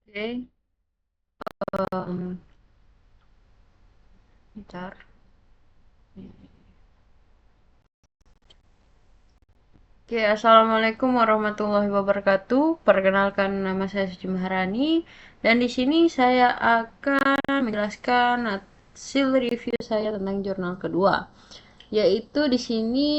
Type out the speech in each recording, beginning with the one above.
Oke, bentar. Oke, assalamualaikum warahmatullahi wabarakatuh. Perkenalkan, nama saya Suci Maharani, dan di sini saya akan menjelaskan hasil review saya tentang jurnal kedua. Yaitu di sini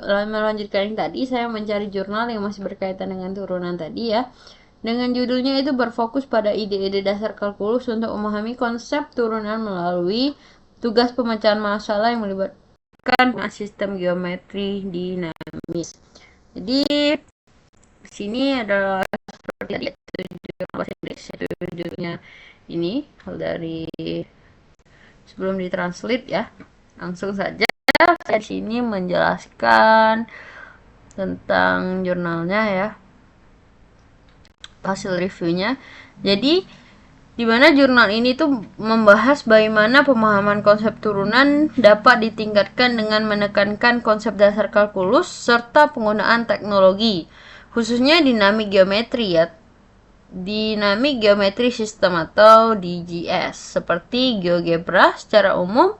melanjutkan yang tadi, saya mencari jurnal yang masih berkaitan dengan turunan tadi ya. Dengan judulnya itu berfokus pada ide-ide dasar kalkulus untuk memahami konsep turunan melalui tugas pemecahan masalah yang melibatkan sistem geometri dinamis. Jadi di sini adalah seperti tadi judul bahasa Inggris, itu judulnya ini hal dari sebelum ditranslate ya. Langsung saja saya di sini menjelaskan tentang jurnalnya ya, hasil reviewnya. Jadi di mana jurnal ini tuh membahas bagaimana pemahaman konsep turunan dapat ditingkatkan dengan menekankan konsep dasar kalkulus serta penggunaan teknologi, khususnya dinamik geometri ya, dinamik geometri sistem atau DGS, seperti GeoGebra. Secara umum,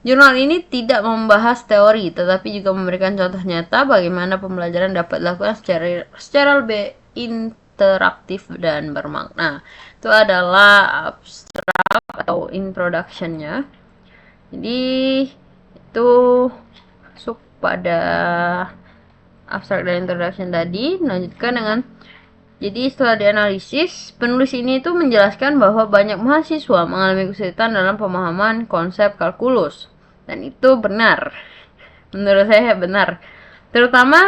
jurnal ini tidak membahas teori, tetapi juga memberikan contoh nyata bagaimana pembelajaran dapat dilakukan secara lebih interaktif dan bermakna. Itu adalah abstrak atau introduction-nya. Jadi itu masuk pada abstrak dan introduction tadi. Melanjutkan dengan, jadi setelah dianalisis, penulis ini itu menjelaskan bahwa banyak mahasiswa mengalami kesulitan dalam pemahaman konsep kalkulus. Dan itu benar. Menurut saya benar. Terutama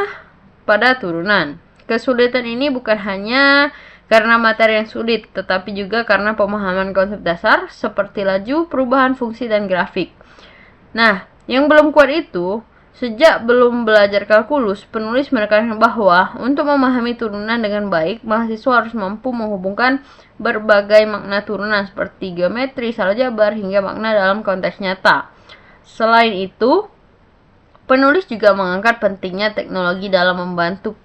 pada turunan. Kesulitan ini bukan hanya karena materi yang sulit, tetapi juga karena pemahaman konsep dasar seperti laju, perubahan fungsi, dan grafik. Nah, yang belum kuat itu, sejak belum belajar kalkulus, penulis menekankan bahwa untuk memahami turunan dengan baik, mahasiswa harus mampu menghubungkan berbagai makna turunan seperti geometri, aljabar, hingga makna dalam konteks nyata. Selain itu, penulis juga mengangkat pentingnya teknologi dalam membantu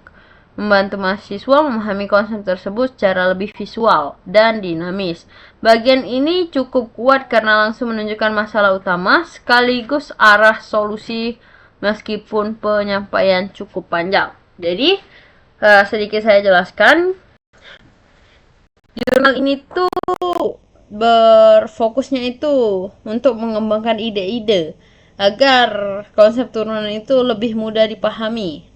mahasiswa memahami konsep tersebut secara lebih visual dan dinamis. Bagian ini cukup kuat karena langsung menunjukkan masalah utama sekaligus arah solusi meskipun penyampaian cukup panjang. Jadi, sedikit saya jelaskan. Jurnal ini tuh berfokusnya itu untuk mengembangkan ide-ide agar konsep turunan itu lebih mudah dipahami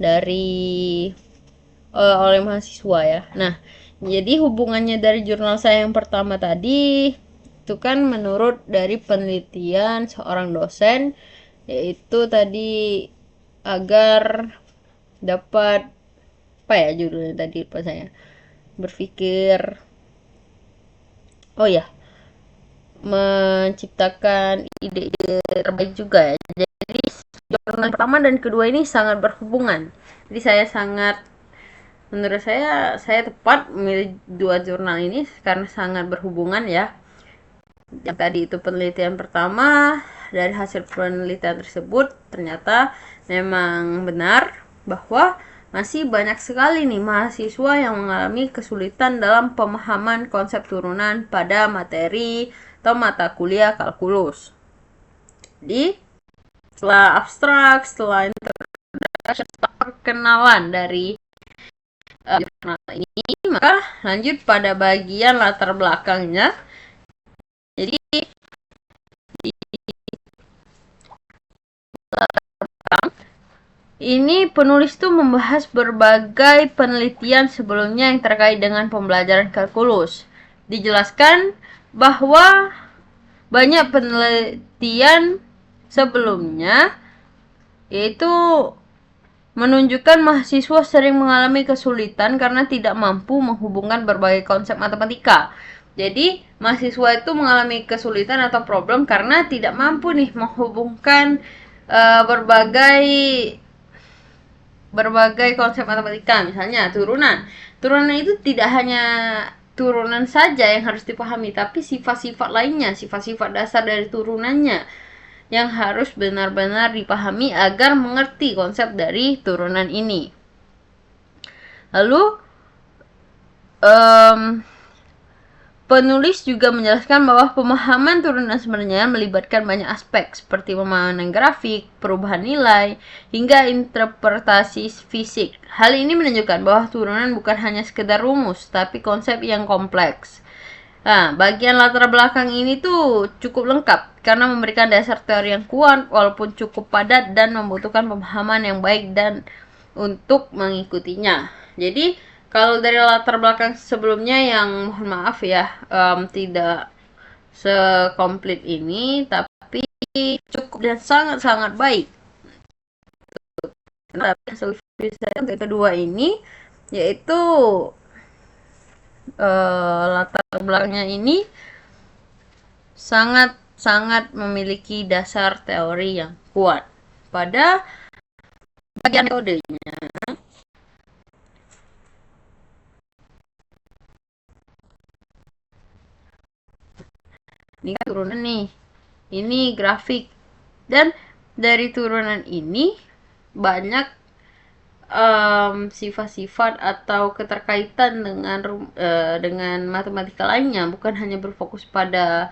oleh mahasiswa ya. Nah, jadi hubungannya dari jurnal saya yang pertama tadi itu kan menurut dari penelitian seorang dosen, yaitu tadi agar dapat apa ya judulnya tadi, lupa saya, berpikir, oh ya, menciptakan ide-ide terbaik juga ya. Jadi jurnal pertama dan kedua ini sangat berhubungan. Jadi menurut saya tepat memilih dua jurnal ini karena sangat berhubungan ya. Yang tadi itu penelitian pertama, dari hasil penelitian tersebut ternyata memang benar bahwa masih banyak sekali nih mahasiswa yang mengalami kesulitan dalam pemahaman konsep turunan pada materi atau mata kuliah kalkulus. Jadi setelah abstrak, setelah perkenalan dari jurnal ini, maka lanjut pada bagian latar belakangnya. Jadi di ini penulis tuh membahas berbagai penelitian sebelumnya yang terkait dengan pembelajaran kalkulus. Dijelaskan bahwa banyak penelitian sebelumnya yaitu menunjukkan mahasiswa sering mengalami kesulitan karena tidak mampu menghubungkan berbagai konsep matematika. Jadi, mahasiswa itu mengalami kesulitan atau problem karena tidak mampu nih menghubungkan berbagai konsep matematika. Misalnya turunan. Turunan itu tidak hanya turunan saja yang harus dipahami, tapi sifat-sifat lainnya, sifat-sifat dasar dari turunannya yang harus benar-benar dipahami agar mengerti konsep dari turunan ini. Lalu Penulis juga menjelaskan bahwa pemahaman turunan sebenarnya melibatkan banyak aspek seperti pemahaman grafik, perubahan nilai, hingga interpretasi fisik. Hal ini menunjukkan bahwa turunan bukan hanya sekedar rumus, tapi konsep yang kompleks. Nah, bagian latar belakang ini tuh cukup lengkap karena memberikan dasar teori yang kuat walaupun cukup padat dan membutuhkan pemahaman yang baik dan untuk mengikutinya. Jadi, kalau dari latar belakang sebelumnya yang mohon maaf ya, tidak sekomplit ini, tapi cukup dan sangat-sangat baik. Nah, hasil riset yang kedua ini yaitu latar belakangnya ini sangat memiliki dasar teori yang kuat. Pada bagian metodenya, ini kan turunan nih, ini grafik, dan dari turunan ini banyak sifat-sifat atau keterkaitan dengan matematika lainnya, bukan hanya berfokus pada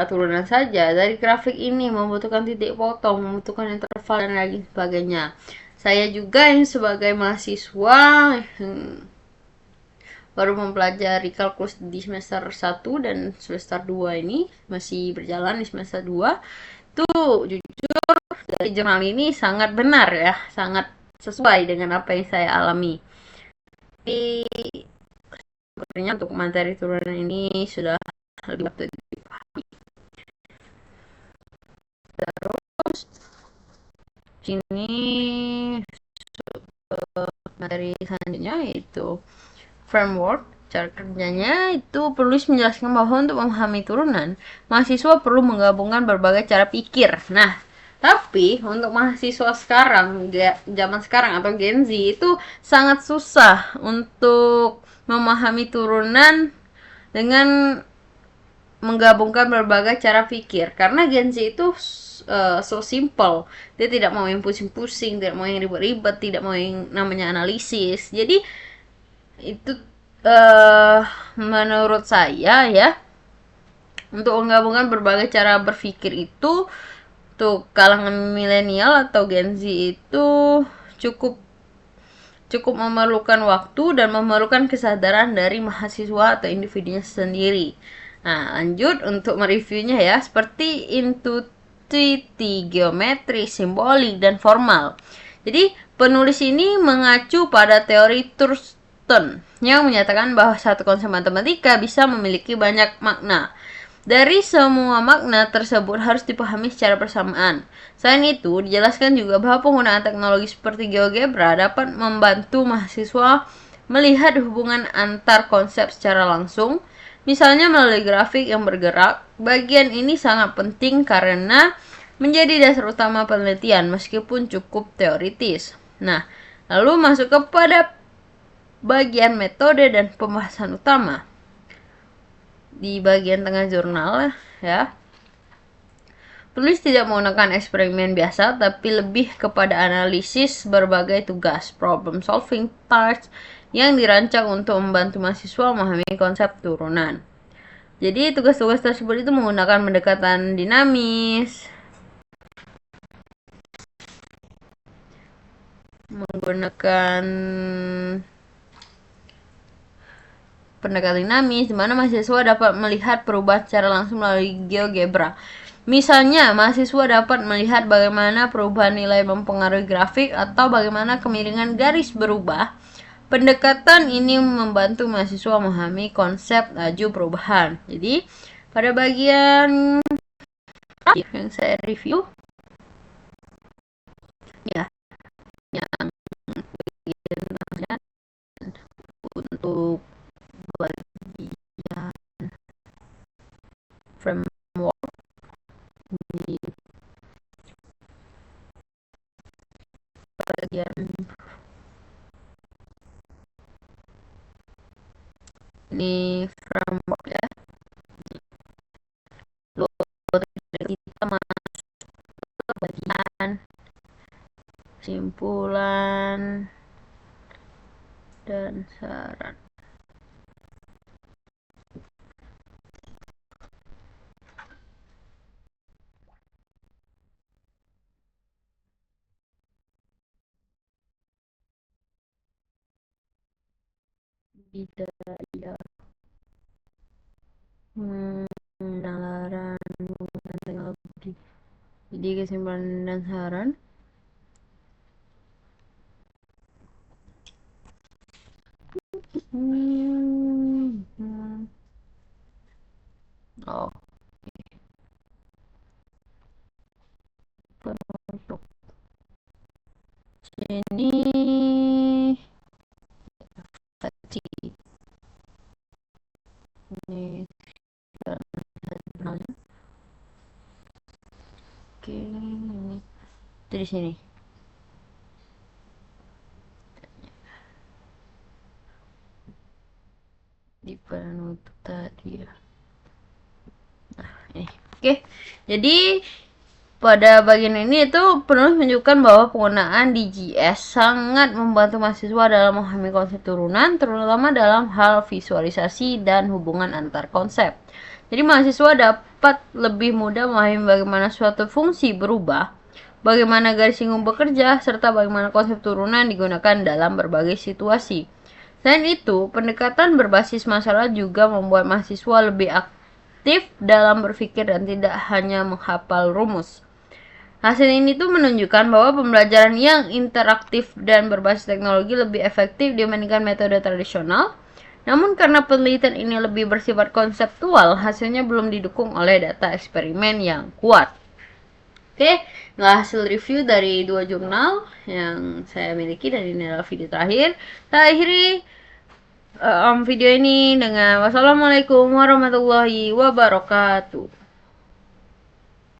turunan saja. Dari grafik ini membutuhkan titik potong, membutuhkan interval dan lain sebagainya. Saya juga yang sebagai mahasiswa baru mempelajari kalkulus di semester 1 dan semester 2 ini masih berjalan di semester 2. Tuh jujur dari jurnal ini sangat benar ya, sangat sesuai dengan apa yang saya alami. Jadi sebenarnya untuk materi turunan ini sudah lebih waktu dipahami. Terus sini materi selanjutnya yaitu framework. Cara kerjanya itu penulis menjelaskan bahwa untuk memahami turunan, mahasiswa perlu menggabungkan berbagai cara pikir. Nah, tapi untuk mahasiswa sekarang, zaman sekarang atau Gen Z itu sangat susah untuk memahami turunan dengan menggabungkan berbagai cara pikir. Karena Gen Z itu so simple. Dia tidak mau yang pusing-pusing, tidak mau yang ribet-ribet, tidak mau yang namanya analisis. Jadi itu menurut saya ya, untuk menggabungkan berbagai cara berpikir itu untuk kalangan milenial atau Gen Z itu cukup memerlukan waktu dan memerlukan kesadaran dari mahasiswa atau individunya sendiri. Nah, lanjut untuk mereviewnya ya, seperti intuiti, geometri, simbolik, dan formal. Jadi, penulis ini mengacu pada teori Thurston yang menyatakan bahwa satu konsep matematika bisa memiliki banyak makna. Dari semua makna tersebut harus dipahami secara bersamaan. Selain itu, dijelaskan juga bahwa penggunaan teknologi seperti GeoGebra dapat membantu mahasiswa melihat hubungan antar konsep secara langsung, misalnya melalui grafik yang bergerak. Bagian ini sangat penting karena menjadi dasar utama penelitian meskipun cukup teoritis. Nah, lalu masuk kepada bagian metode dan pembahasan utama. Di bagian tengah jurnal ya, penulis tidak menggunakan eksperimen biasa, tapi lebih kepada analisis berbagai tugas, problem solving tasks yang dirancang untuk membantu mahasiswa memahami konsep turunan. Jadi tugas-tugas tersebut itu menggunakan pendekatan dinamis, menggunakan pendekatan dinamis di mana mahasiswa dapat melihat perubahan secara langsung melalui GeoGebra. Misalnya, mahasiswa dapat melihat bagaimana perubahan nilai mempengaruhi grafik atau bagaimana kemiringan garis berubah. Pendekatan ini membantu mahasiswa memahami konsep laju perubahan. Jadi, pada bagian yang saya review ya, yang bagian untuk bagian framework di bagian ini framework ya, kita masuk ke bagian kesimpulan dan saran. tidak ada penalaran menggunakan teknologi. Jadi kesimpulan dan saran. Oh, penutup ini tadi ini jurnalnya. Oke, ini dari sini. Di penutup tadi ya. Nah, ini. Oke. Jadi pada bagian ini itu penulis menunjukkan bahwa penggunaan DGS sangat membantu mahasiswa dalam memahami konsep turunan, terutama dalam hal visualisasi dan hubungan antar konsep. Jadi mahasiswa dapat lebih mudah memahami bagaimana suatu fungsi berubah, bagaimana garis singgung bekerja, serta bagaimana konsep turunan digunakan dalam berbagai situasi. Selain itu, pendekatan berbasis masalah juga membuat mahasiswa lebih aktif dalam berpikir dan tidak hanya menghafal rumus. Hasil ini tuh menunjukkan bahwa pembelajaran yang interaktif dan berbasis teknologi lebih efektif dibandingkan metode tradisional. Namun karena penelitian ini lebih bersifat konseptual, hasilnya belum didukung oleh data eksperimen yang kuat. Oke, inilah hasil review dari 2 jurnal yang saya miliki dan ini adalah video terakhir. Saya akhiri video ini dengan wassalamualaikum warahmatullahi wabarakatuh.